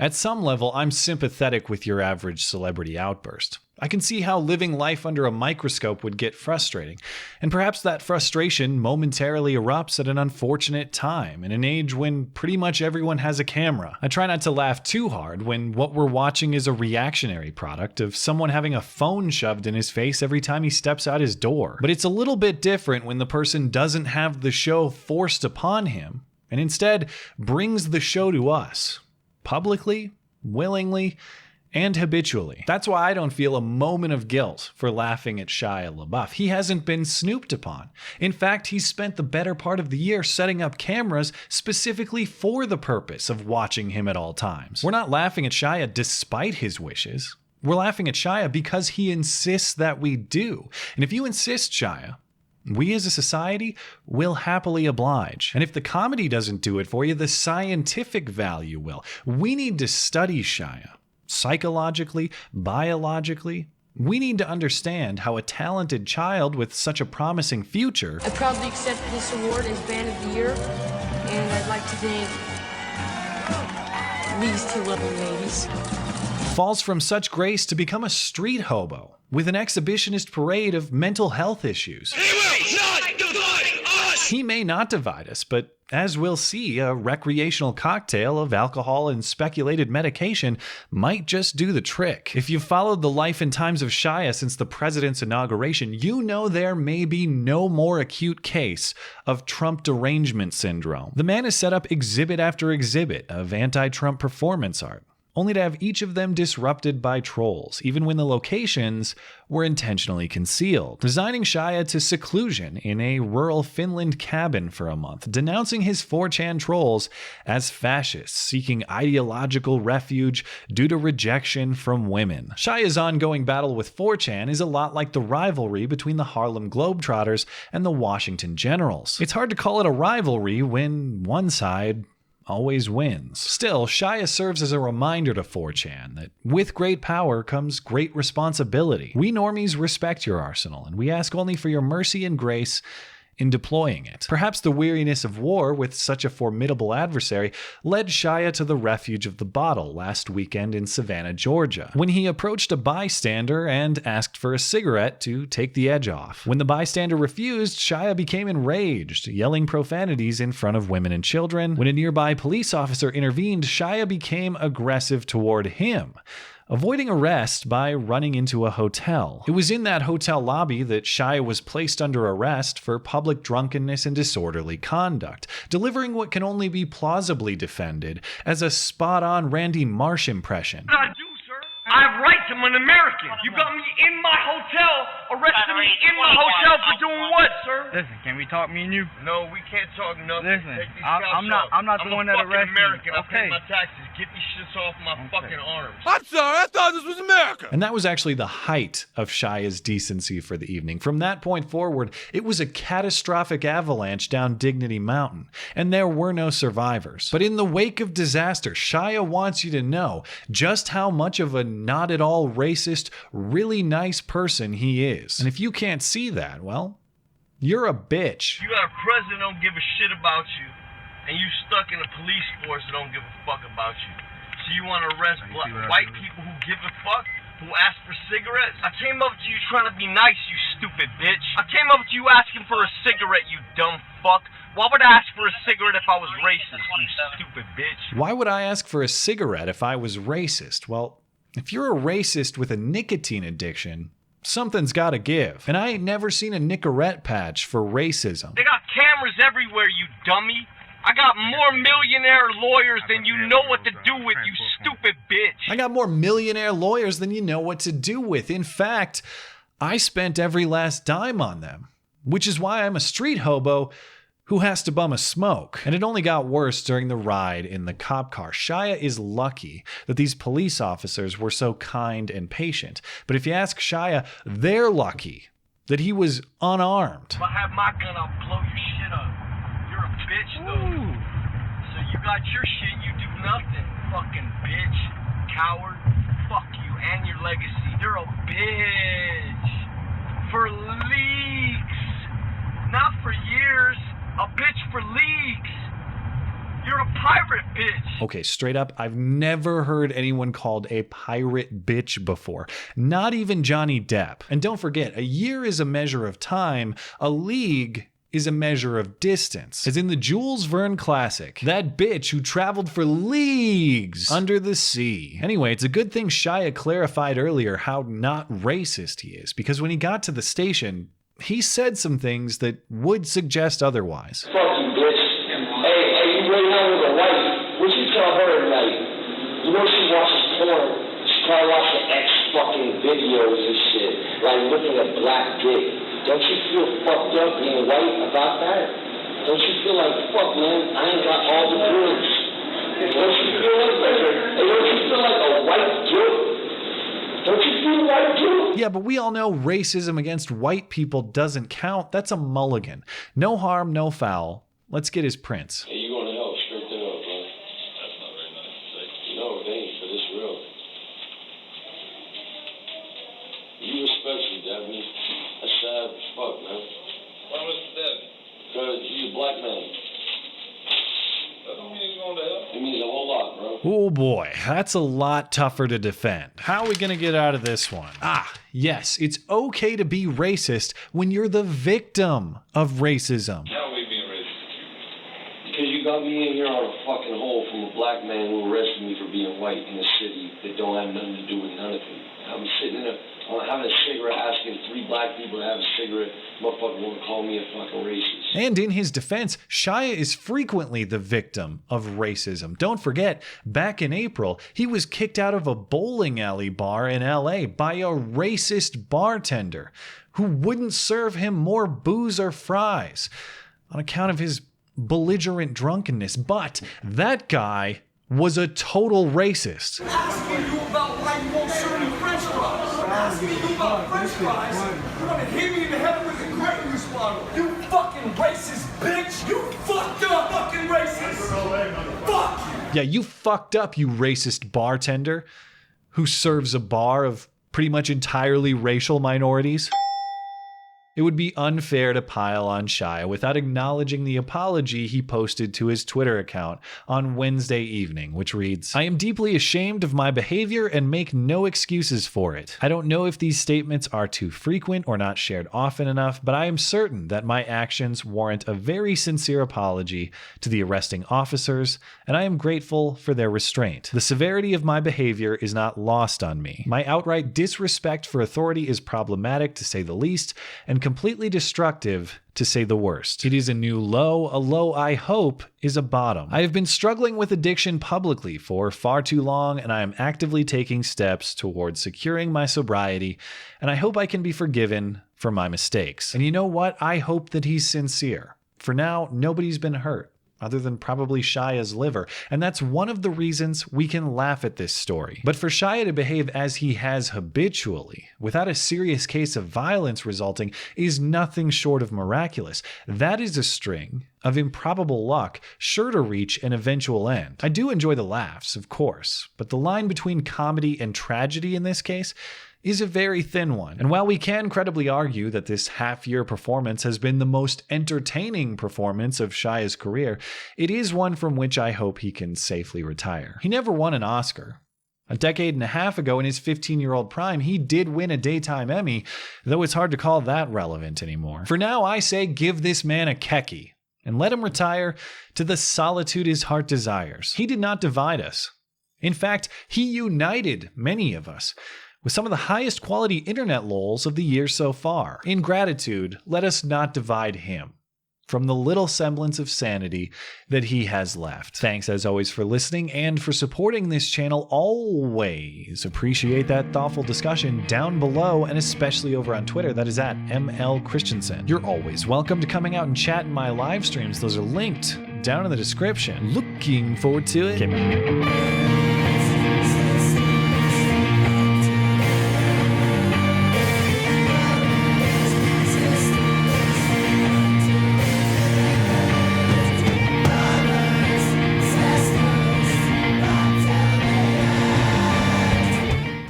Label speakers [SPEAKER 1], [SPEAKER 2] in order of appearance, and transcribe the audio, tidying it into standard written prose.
[SPEAKER 1] At some level, I'm sympathetic with your average celebrity outburst. I can see how living life under a microscope would get frustrating, and perhaps that frustration momentarily erupts at an unfortunate time, in an age when pretty much everyone has a camera. I try not to laugh too hard when what we're watching is a reactionary product of someone having a phone shoved in his face every time he steps out his door. But it's a little bit different when the person doesn't have the show forced upon him, and instead brings the show to us. Publicly, willingly, and habitually. That's why I don't feel a moment of guilt for laughing at Shia LaBeouf. He hasn't been snooped upon. In fact, he's spent the better part of the year setting up cameras specifically for the purpose of watching him at all times. We're not laughing at Shia despite his wishes. We're laughing at Shia because he insists that we do. And if you insist, Shia, we as a society will happily oblige. And if the comedy doesn't do it for you, the scientific value will. We need to study Shia. Psychologically, biologically. We need to understand how a talented child with such a promising future...
[SPEAKER 2] I proudly accept this award as Band of the Year, and I'd like to thank these two lovely ladies.
[SPEAKER 1] falls from such grace to become a street hobo with an exhibitionist parade of mental health issues.
[SPEAKER 3] He will not divide us!
[SPEAKER 1] He may not divide us, but as we'll see, a recreational cocktail of alcohol and speculated medication might just do the trick. If you've followed the life and times of Shia since the president's inauguration, you know there may be no more acute case of Trump derangement syndrome. The man has set up exhibit after exhibit of anti-Trump performance art, only to have each of them disrupted by trolls, even when the locations were intentionally concealed. Resigning Shia to seclusion in a rural Finland cabin for a month, denouncing his 4chan trolls as fascists seeking ideological refuge due to rejection from women. Shia's ongoing battle with 4chan is a lot like the rivalry between the Harlem Globetrotters and the Washington Generals. It's hard to call it a rivalry when one side always wins. Still, Shia serves as a reminder to 4chan that with great power comes great responsibility. We normies respect your arsenal, and we ask only for your mercy and grace in deploying it. Perhaps the weariness of war with such a formidable adversary led Shia to the refuge of the bottle last weekend in Savannah, Georgia, when he approached a bystander and asked for a cigarette to take the edge off. When the bystander refused, Shia became enraged, yelling profanities in front of women and children. When a nearby police officer intervened, Shia became aggressive toward him, avoiding arrest by running into a hotel. It was in that hotel lobby that Shia was placed under arrest for public drunkenness and disorderly conduct, delivering what can only be plausibly defended as a spot-on Randy Marsh impression.
[SPEAKER 4] I do, sir. I have rights. I'm an American. You got me in my hotel, arrested me in my hotel for doing what, sir?
[SPEAKER 5] Listen, can we talk, me and you?
[SPEAKER 4] No, we can't talk nothing.
[SPEAKER 5] Listen,
[SPEAKER 4] Take these
[SPEAKER 5] I'm
[SPEAKER 4] scouts
[SPEAKER 5] not
[SPEAKER 4] off.
[SPEAKER 5] the one that arrested you.
[SPEAKER 4] American. I
[SPEAKER 5] Okay.
[SPEAKER 4] pay my taxes. Get these shits off my fucking arms.
[SPEAKER 3] I'm sorry, I thought this was America.
[SPEAKER 1] And that was actually the height of Shia's decency for the evening. From that point forward, it was a catastrophic avalanche down Dignity Mountain, and there were no survivors. But in the wake of disaster, Shia wants you to know just how much of a not at all racist, really nice person he is. And if you can't see that, well, you're a bitch.
[SPEAKER 4] You got a president that don't give a shit about you, and you stuck in a police force that don't give a fuck about you. So you want to arrest white people who give a fuck, who ask for cigarettes? I came up to you trying to be nice, you stupid bitch. I came up to you asking for a cigarette, you dumb fuck. Why would I ask for a cigarette if I was racist, you stupid bitch?
[SPEAKER 1] Why would I ask for a cigarette if I was racist? Well, if you're a racist with a nicotine addiction, something's gotta give. And I ain't never seen a Nicorette patch for racism.
[SPEAKER 4] They got cameras everywhere, you dummy. I got more millionaire lawyers than you know what to do with, you stupid bitch.
[SPEAKER 1] I got more millionaire lawyers than you know what to do with. In fact, I spent every last dime on them, which is why I'm a street hobo who has to bum a smoke. And it only got worse during the ride in the cop car. Shia is lucky that these police officers were so kind and patient. But if you ask Shia, they're lucky that he was unarmed.
[SPEAKER 4] If I have my gun, I'll blow your shit up. You're a bitch, though. So you got your shit, you do nothing. Fucking bitch. Coward. Fuck you and your legacy. You're a bitch. For leaks. Not for years. A bitch for leaks. You're a pirate, bitch.
[SPEAKER 1] Okay, straight up, I've never heard anyone called a pirate bitch before. Not even Johnny Depp. And don't forget, a year is a measure of time, a league is a measure of distance. As in the Jules Verne classic, that bitch who traveled for leagues under the sea. Anyway, it's a good thing Shia clarified earlier how not racist he is, because when he got to the station, he said some things that would suggest otherwise.
[SPEAKER 5] Fuck you, bitch. Hey, you right now with a white. What you tell her tonight? You know she watches porn. She probably watches fucking videos and shit. Like looking at black dick. Don't you feel fucked up being white about that? Don't you feel like, fuck man, I ain't got all the goods? Don't you feel like a white guilt? Don't you feel white guilt?
[SPEAKER 1] Yeah, but we all know racism against white people doesn't count. That's a mulligan. No harm, no foul. Let's get his prints.
[SPEAKER 5] Hey, you going to hell straight to hell, bro. That's not very nice to say. No, it ain't for this real. You especially, Dabney. That's sad as fuck, man. Why was it Dabney? Because he's a black man. That don't mean he's going to hell. It means a whole lot, bro.
[SPEAKER 1] Oh boy, that's a lot tougher to defend. How are we gonna get out of this one? Yes, it's okay to be racist when you're the victim of racism.
[SPEAKER 5] How are we being racist? Because you got me in here on a fucking hole from a black man who arrested me for being white in a city that don't have nothing to do with none of it. I'm sitting in having a cigarette, asking 3 black people to have a cigarette. Motherfucker want to call me a fucking racist.
[SPEAKER 1] And in his defense, Shia is frequently the victim of racism. Don't forget, back in April, he was kicked out of a bowling alley bar in LA by a racist bartender who wouldn't serve him more booze or fries on account of his belligerent drunkenness. But that guy was a total racist.
[SPEAKER 6] Asking you about why you won't serve me French fries. Asking you about French fries. You want to hit me in the head with a grape juice bottle. You fucking racist bitch. You fucked up fucking racist. Fuck you.
[SPEAKER 1] Yeah, you fucked up, you racist bartender who serves a bar of pretty much entirely racial minorities. It would be unfair to pile on Shia without acknowledging the apology he posted to his Twitter account on Wednesday evening, which reads, "I am deeply ashamed of my behavior and make no excuses for it. I don't know if these statements are too frequent or not shared often enough, but I am certain that my actions warrant a very sincere apology to the arresting officers, and I am grateful for their restraint. The severity of my behavior is not lost on me. My outright disrespect for authority is problematic to say the least, and completely destructive to say the worst. It is a new low, a low I hope is a bottom. I have been struggling with addiction publicly for far too long, and I am actively taking steps towards securing my sobriety, and I hope I can be forgiven for my mistakes." And you know what? I hope that he's sincere. For now, nobody's been hurt, other than probably Shia's liver. And that's one of the reasons we can laugh at this story. But for Shia to behave as he has habitually, without a serious case of violence resulting, is nothing short of miraculous. That is a string of improbable luck, sure to reach an eventual end. I do enjoy the laughs, of course, but the line between comedy and tragedy in this case is a very thin one. And while we can credibly argue that this half-year performance has been the most entertaining performance of Shia's career, it is one from which I hope he can safely retire. He never won an Oscar. A decade and a half ago, in his 15-year-old prime, he did win a Daytime Emmy, though it's hard to call that relevant anymore. For now, I say give this man a Keki and let him retire to the solitude his heart desires. He did not divide us. In fact, he united many of us with some of the highest quality internet lols of the year so far. In gratitude, let us not divide him from the little semblance of sanity that he has left. Thanks as always for listening and for supporting this channel. Always appreciate that thoughtful discussion down below, and especially over on Twitter. That is at ML Christiansen. You're always welcome to coming out and chat in my live streams. Those are linked down in the description. Looking forward to it. Okay, bye.